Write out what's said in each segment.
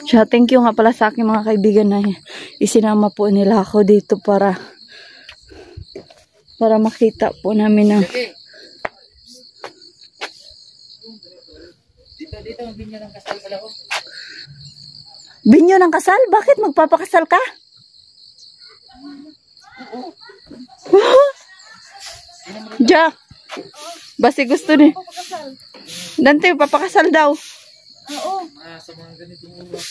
Siya, thank you nga pala sa aking mga kaibigan na isinama po nila ako dito para makita po namin ng dito ang binyo ng kasal pala ko. Binyo ng kasal? Bakit magpapakasal ka? Jack, basi gusto ni Dante, papakasal daw. Oo. Sa mga ganitong ulas.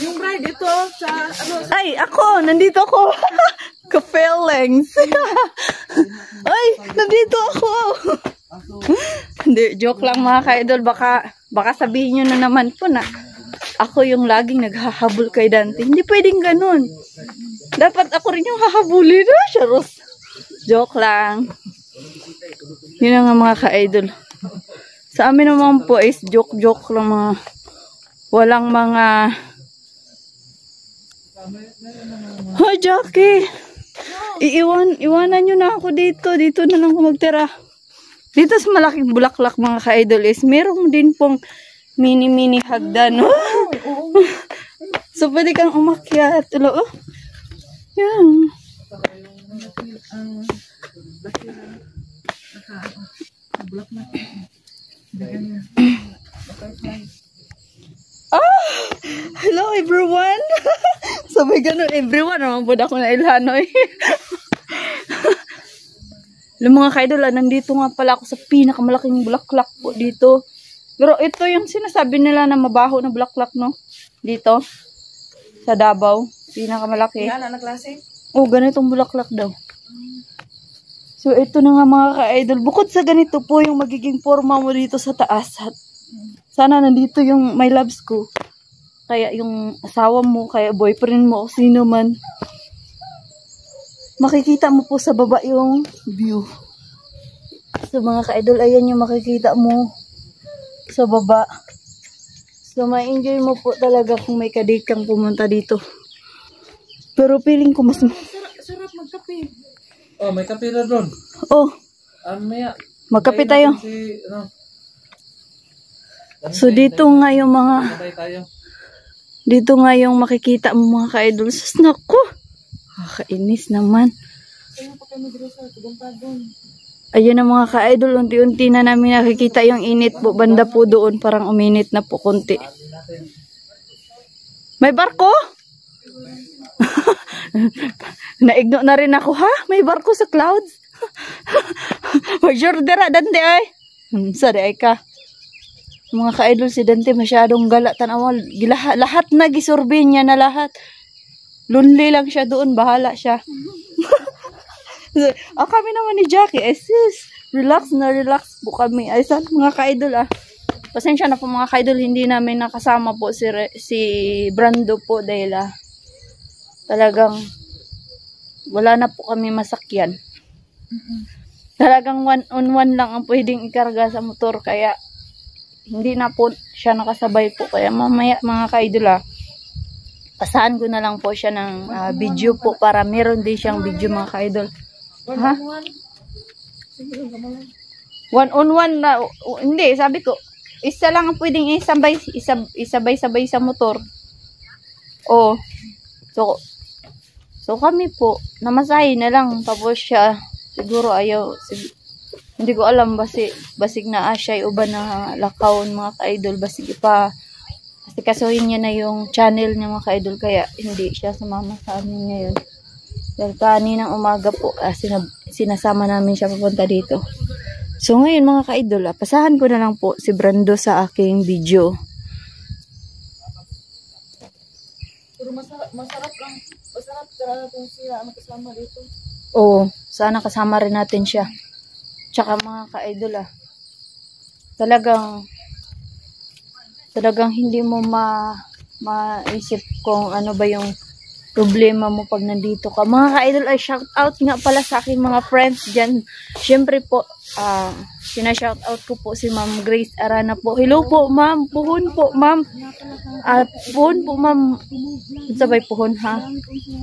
Yung bride ito sa ano. Ay, ako, nandito ako. Ka-feelings. Ay, nandito ako. Hindi, joke lang mga ka-idol. Baka sabihin nyo na naman po na ako yung laging naghahabol kay Dante. Hindi pwedeng ganun. Dapat ako rin yung hahabulin. Charos. Joke lang. Yun nga mga ka-idol. Sa amin naman po is joke-joke lang mga walang mga Hoy, Jackie. Iwanan nyo na ako dito. Dito na lang ako magtira. Dito sa malaking bulaklak mga ka-idol is meron din pong mini hagdan. So, pwede kang umakyat. Oh. Yan. Hello everyone. Sabay ganun everyone. Naman po ako na ilhanoy. Alam mga ka-idol, nandito nga pala ako sa pinakamalaking bulaklak po dito. Pero ito yung sinasabi nila na mabaho na bulaklak, no? Dito. Sa Davao. Pinakamalaki. Yan, anak klase? Oh, ganitong bulaklak daw. So, ito na nga mga ka-idol. Bukod sa ganito po yung magiging forma mo dito sa taas. Sana nandito yung my loves ko. Kaya yung asawa mo, kaya boyfriend mo, o sino man. Makikita mo po sa baba yung view. So mga ka-idol, ayan yung makikita mo sa baba. So ma-enjoy mo po talaga kung may kadate kang pumunta dito. Pero feeling ko mas... Sarap magkape. Oh, may kape na doon. Oh, Maya. magkape tayo. Si, ano, So dito nga yung mga... patay tayo. Dito nga yung makikita mo mga ka-idol. Sus, naku! Kakainis naman. Ayun na mga ka-idol. Unti-unti na namin nakikita yung init po. Banda po doon. Parang uminit na po konti. May barko? Naigno na rin ako, ha? May barko sa clouds? Mag-jordera, Dante ay. Sorry ay ka. Mga ka-idol, si Dante masyadong gala. Tanawa, lahat na gisurvey niya na lahat. Lonely lang siya doon, bahala siya. Kami naman ni Jackie, sis, relax na relax po kami. Ay, saan mga ka-idol pasensya na po mga ka-idol, hindi namin nakasama po si Brando po dahil talagang wala na po kami masakyan. Talagang one on one lang ang pwedeng ikarga sa motor, kaya hindi na po siya nakasabay po. Kaya mamaya mga ka-idol pasahan ko na lang po siya ng video po para meron din siyang video mga ka-idol. Ha? One on one na, hindi, sabi ko, isa lang ang pwedeng isabay-sabay sa motor. Oh. So kami po, namasahe na lang. Tapos siya, siguro ayaw, hindi ko alam, basig na siya uban na lakawon mga ka-idol, basig pa. Kasi kasuhin niya na yung channel niya mga ka-idol, kaya hindi siya sumama sa amin ngayon. Dahil kaninang umaga po, sinasama namin siya papunta dito. So ngayon mga ka-idol, pasahan ko na lang po si Brando sa aking video. Pero masarap lang. Masarap talaga kung siya makasama dito. Oo, sana kasama rin natin siya. Tsaka mga ka-idol talagang hindi mo maisip kung ano ba yung problema mo pag nandito ka. Mga ka-idol, ay shout out nga pala sa aking mga friends dyan. Siyempre po, sinashout out ko po si Ma'am Grace Arana po. Hello po ma'am, puhon po ma'am. Puhon po ma'am. Sabay puhon ha.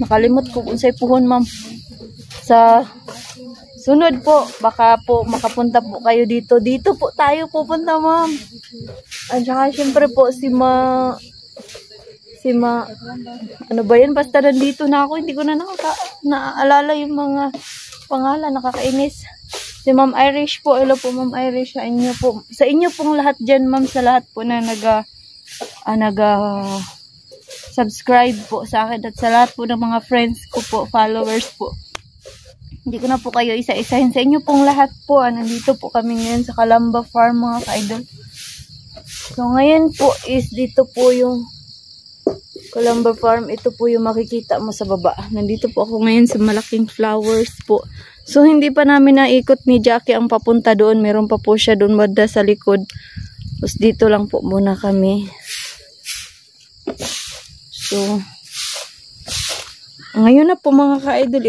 Nakalimot ko kung say puhon ma'am. Sa sunod po, baka po makapunta po kayo dito. Dito po tayo pupunta ma'am. At saka syempre po si Ano ba yan? Basta nandito na ako. Hindi ko na naaalala yung mga pangalan. Nakakainis. Si Ma'am Irish po. Hello po, Ma'am Irish. Sa inyo po. Sa inyo pong lahat dyan, Ma'am. Sa lahat po na subscribe po sa akin. At sa lahat po ng mga friends ko po, followers po. Hindi ko na po kayo isa-isahin. Sa inyo pong lahat po. Nandito po kami ngayon sa Calamba Farm, mga ka-idol. So, ngayon po is dito po yung Calamba Farm. Ito po yung makikita mo sa baba. Nandito po ako ngayon sa malaking flowers po. So, hindi pa namin naikot ni Jackie ang papunta doon. Meron pa po siya doon banda sa likod. Tapos dito lang po muna kami. So, ngayon na po mga ka-idol.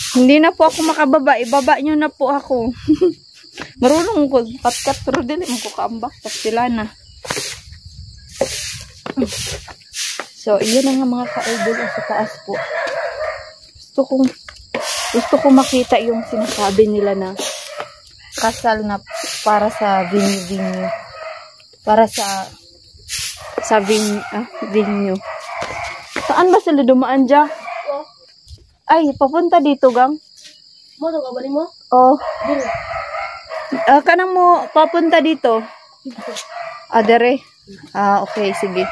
Hindi na po ako makababa. Ibaba nyo na po ako. Marunong ko. Kat-kat pero dili mo ko kaambak. Tapos sila na. So, iyan na nga mga ka-idol sa taas po. Gusto ko makita yung sinasabi nila na kasal na para sa venue. Para sa venue. Saan ba sila dumaan dyan? Ay, papunta dito, gang. Mo, ito kabali mo? Oh. Kanang mo papunta dito. Dere. Okay, sige.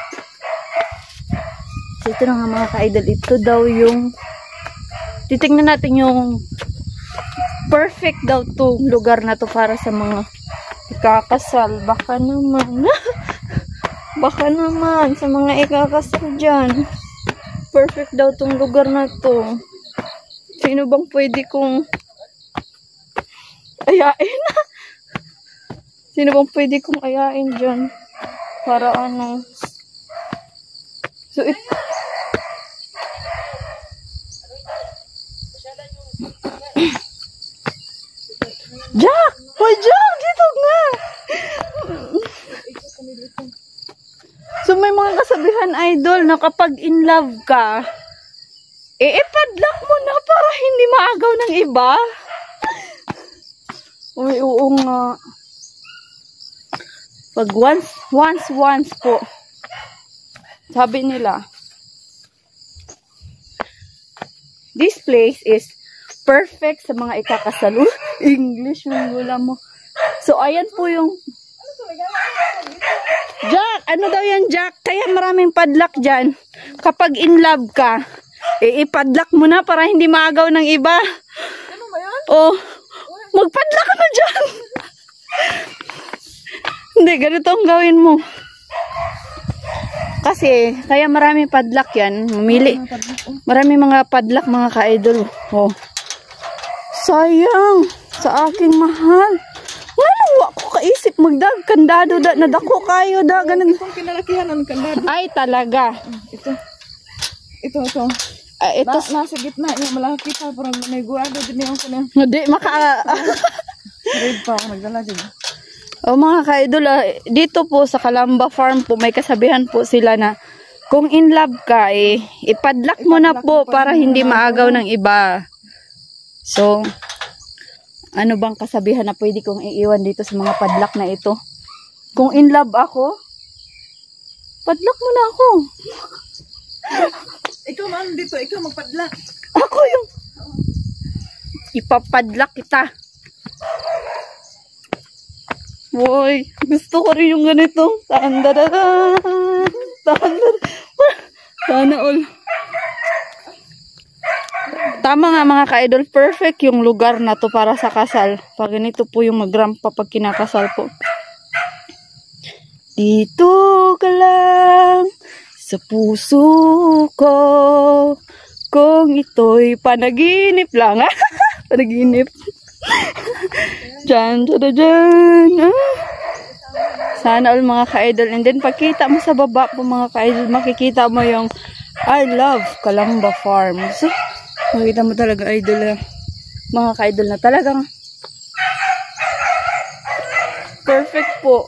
So, ito na nga mga ka-idol. Ito daw yung titingnan natin yung perfect daw to lugar na to para sa mga ikakasal. Baka naman. Baka naman sa mga ikakasal dyan. Perfect daw tong lugar na to. Sino bang pwede kong ayain? Sino bang pwede kong ayain dyan? Para ano? So, Jack! Hoy, Jack! Dito nga! So, may mga kasabihan, idol, na kapag in love ka, ipadlock mo na para hindi maagaw ng iba. Uy, oo nga. Pag once po, sabi nila, this place is perfect sa mga ikakasal. English yung gula mo. So, ayan po yung Jack, ano daw yan, Jack? Kaya maraming padlock dyan. Kapag in love ka, ipadlock mo na para hindi maagaw ng iba. Ano ba yan? Oh, magpadlock ka na dyan. Hindi, ganito ang gawin mo. Kasi, kaya maraming padlock yan. Mamili. Maraming mga padlock, mga ka-idol. Oh. Sayang. Sa aking mahal. Nga ko kaisip magdag kandado da nadako kayo da ganun. Itong kinalakihan ang kandado. Ay talaga. Ito. Ito. Ito Nasa gitna yung malaki pa parang may gurado din yung kuno. Hindi maka Red pa ako nagdala din. O mga ka-idol, dito po sa Calamba Farm po may kasabihan po sila na kung in love ka ipadlock mo na po para hindi maagaw ng iba. So ano bang kasabihan na pwede kong iiwan dito sa mga padlock na ito? Kung in love ako, padlock mo na ako. Ikaw man dito, ikaw magpadlock. Ako yung ipapadlock kita. Woy, gusto ko rin yung ganito. Sana all. Tama nga mga ka-idol, perfect yung lugar na to para sa kasal. Pag ganito po yung magrampa pag kinakasal po. Dito ka lang sa puso ko kung ito'y panaginip lang. Panaginip. Diyan. Sana all mga ka-idol. And then pagkita mo sa baba po mga ka-idol, makikita mo yung I love Calamba Farm. So, makikita mo talaga idol mga ka-idol na talagang perfect po.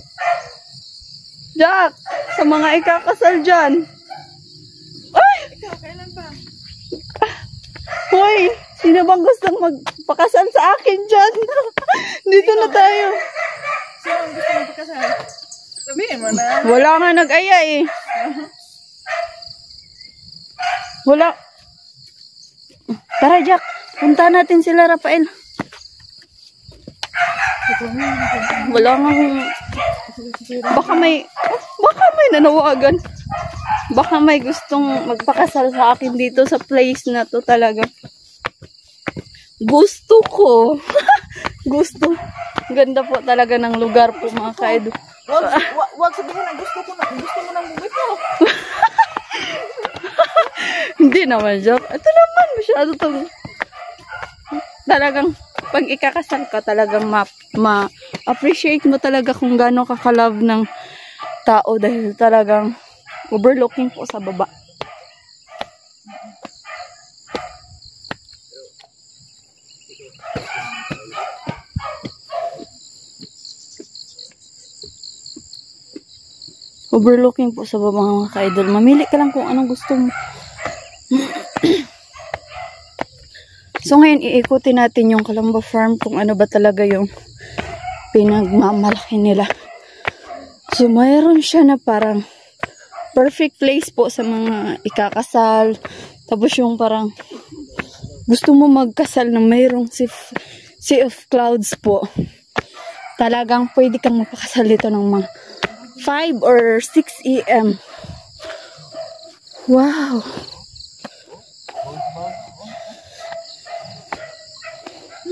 Jack, sa mga ikakasal dyan. Ay! Ikaw, kailan pa? Hoy, sino bang gustong magpakasal sa akin dyan? Dito na tayo. Sino ang gusto magpakasal? Sabihin mo na. Wala nga nag-aya Wala. Tara, Jack. Punta natin sila, Rafael. Wala nga. Baka may nanawagan. Baka may gustong magpakasal sa akin dito sa place na to talaga. Gusto ko. Gusto. Ganda po talaga ng lugar po, mga kaidol. Wag sabihin na gusto mo nang bumito. Hindi naman, Jack. Ito naman, masyado to. Talagang, pag ikakasal ka, talagang ma-appreciate mo talaga kung gaano kakalove ng tao dahil talagang overlooking po sa baba. Overlooking po sa baba, mga ka-idol. Mamili ka lang kung anong gusto mo. So ngayon, iikutin natin yung Calamba Farm kung ano ba talaga yung pinagmamalaki nila. So mayroon siya na parang perfect place po sa mga ikakasal. Tapos yung parang gusto mo magkasal na mayroong sea of clouds po. Talagang pwede kang mapakasal dito ng mga 5 or 6 AM. Wow.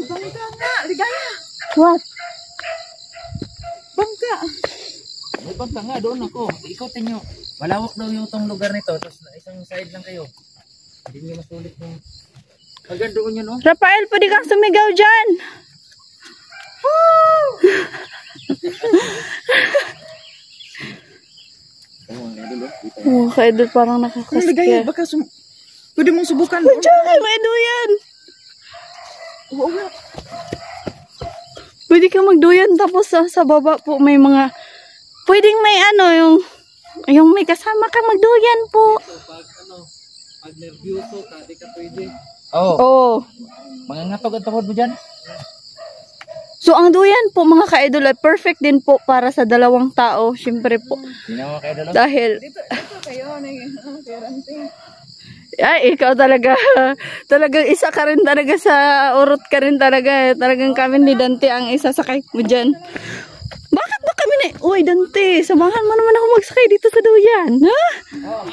Bangka nga, ligaya. What? Bangka. May bangka nga, doon ako. Ikotin nyo. Malawak daw yung itong lugar nito. Tapos isang side lang kayo. Hindi nyo masulit yung... Hanggang doon yun, oh. Rafael, pwede kang sumigaw dyan. Oh, ka-idol, parang Ligaya, nakakaskare. baka pwede mong subukan. Diyan, may duyan. Oo nga. Pwede kang magduyan tapos sa baba po may mga pwedeng may yung may kasama kang magduyan po. Pag nervyoso ka, di ka pwede. Oo. Oh. Mga ngatog at tuhod mo dyan. So ang duyan po, mga ka-idol, ay perfect din po para sa dalawang tao, syempre po. Ginawa kayo dalawa. Dahil Dito kayo, karanting. ay, ikaw talaga, talagang isa ka rin talaga sa, urot ka rin talaga. Talagang kami ni Dante ang isasakay mo dyan. Bakit ba kami na, uy Dante, samahan mo naman ako magsakay dito sa duyan, ha?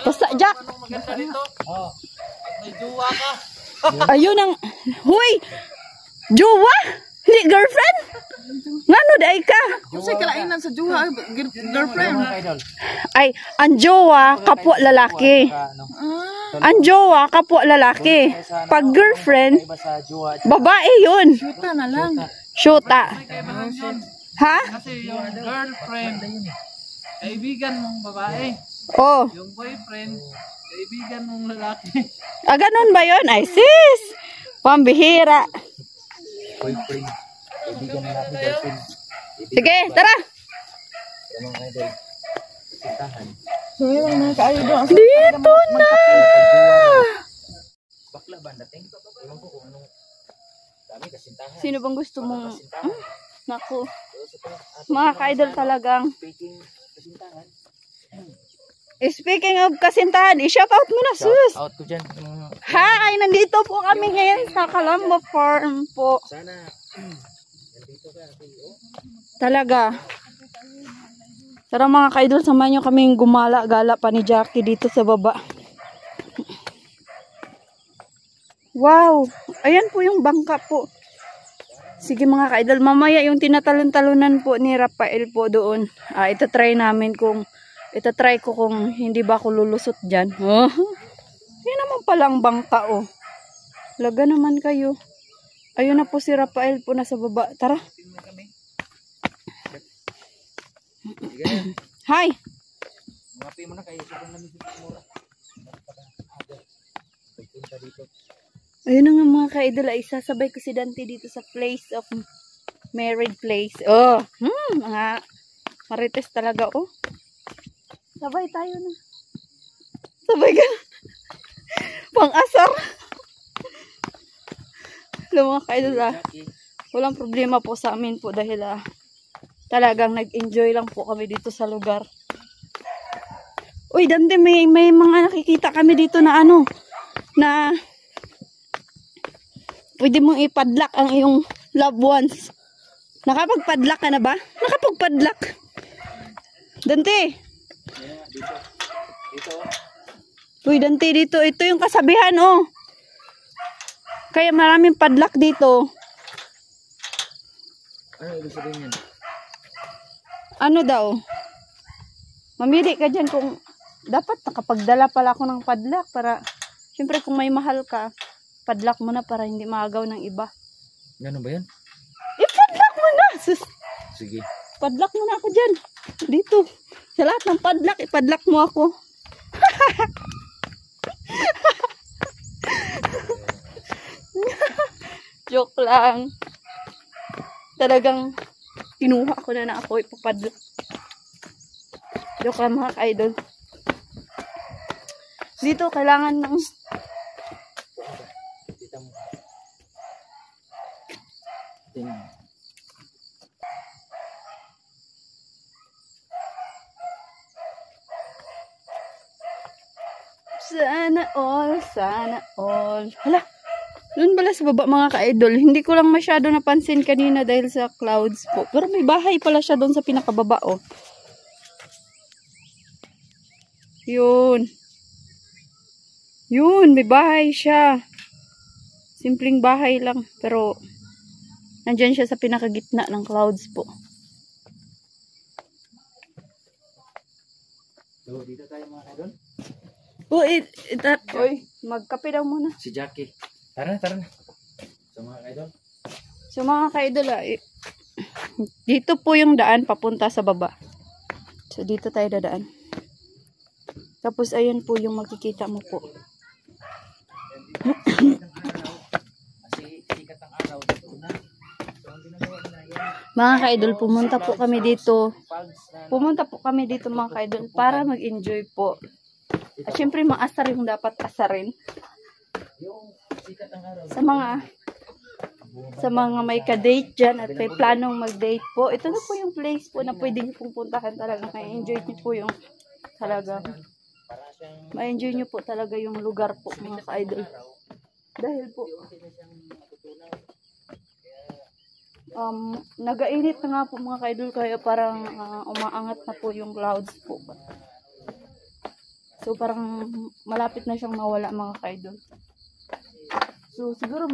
Basta, Jack. Anong maganda dito? Oo. May duwa ka. Ayun ang, huy, jowa? Hindi, girlfriend? Ngano, day ka? Kung sa'y kalainan sa juha, girlfriend. Mga idol. Ay, ang jowa, kapwa lalaki. Ang jowa, kapwa lalaki. Pag girlfriend, Iba sa duwa. babae yun. Puta na lang. Shoota. Ha? Kasi yung girlfriend, kaibigan mong babae. Oh. Yung boyfriend, kaibigan mong lalaki. Ah, ganun ba yun? Ay, sis. Pambihira. Boyfriend, kaibigan ng lalaki, girlfriend. Sige, tara. Mga idol, sitahan. So yun, mga ka-idol. Dito na. Bakla ba dating? Ewan ko kung anong dami kasintahan. Sino bang gusto mong... Naku. Mga ka-idol talagang. Speaking of kasintahan, i-shout out mo na, sus. Out ko dyan. Hi! Nandito po kami ngayon sa Calamba Farm po. Sana, nandito ka. Talaga. Tara mga ka-idol, samahan nyo kaming gumala-gala pa ni Jackie dito sa baba. Wow! Ayan po yung bangka po. Sige mga ka-idol, mamaya yung tinatalon-talunan po ni Rafael po doon. Itatry ko kung hindi ba ako lulusot dyan. Oh. Yan naman palang bangka, oh. Laga naman kayo. Ayun na po si Rafael po nasa baba. Tara. Hi! Mga mo na kayo. Sobrang namin mura. Ayun na nga mga ka-idol, ay sasabay ko si Dante dito sa place of married place. Oh, mga marites talaga, oh. Sabay tayo na. Sabay ka. Pang-asar. Alam mga ka-idol, walang problema po sa amin po dahil talagang nag-enjoy lang po kami dito sa lugar. Uy, Dante, may mga nakikita kami dito na na pwede mong ipadlock ang iyong loved ones. Nakapagpadlock ka na ba? Nakapagpadlock. Dante. Dito. Uy, Dante, dito. Ito yung kasabihan, oh. Kaya maraming padlock dito. Ano ibig sabihin yan? Ano daw? Mamili ka dyan kung dapat nakapagdala pala ako ng padlock para, syempre kung may mahal ka, padlock mo na para hindi maagaw ng iba. Ganun ba yan? Padlock mo na! Sus, Sige. padlock mo na ako dyan. Dito. Sa lahat ng padlock, ipadlock mo ako. Joke lang. Talagang kinuha ko na ako ipapadlock. Joke lang mga ka-idol. Dito kailangan ng Kita mo. Tingnan. sana all, sana all. Hala, doon pala sa baba mga ka-idol. Hindi ko lang masyado napansin kanina dahil sa clouds po. Pero may bahay pala siya doon sa pinakababa, oh. Yun. Yun, may bahay siya. Simpleng bahay lang. Pero, nandyan siya sa pinakagitna ng clouds po. So, dito tayo mga idol. Uy, magkape daw muna. Si Jackie. Tara na. So mga idol. So mga ka-idol, dito po yung daan papunta sa baba. So dito tayo dadaan. Tapos ayan po yung makikita mo po. Kasi sikat ang araw dito na. So ang ginagawa na yan. Mga ka-idol, pumunta po kami dito. Pugs na. Pumunta po kami dito mga ka-idol para mag-enjoy po. At syempre maasar yung dapat asarin. Yung sikat ang araw. Sa mga may ka-date dyan at may planong mag-date po. Ito na po yung place po na pwede nyo pong puntahan talaga. May enjoy nyo po yung talaga. Para siyang Ma-enjoy nyo po talaga yung lugar po mga ka-idol. Dahil po nagainit na nga po mga ka-idol kaya parang umaangat na po yung clouds po. So parang malapit na siyang mawala mga ka-idol. So siguro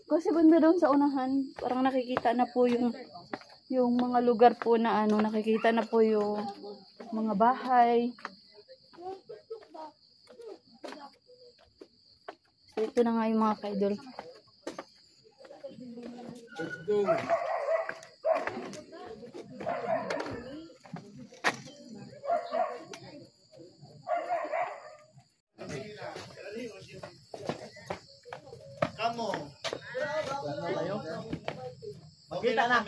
kasi banda doon sa unahan, parang nakikita na po yung mga lugar po na nakikita na po yung mga bahay. So ito na nga yung mga ka-idol. let's go. Kita na.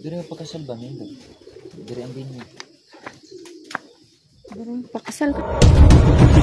Dari magpakasal ba ngayon? Dari ang binyo. Pakasal ka.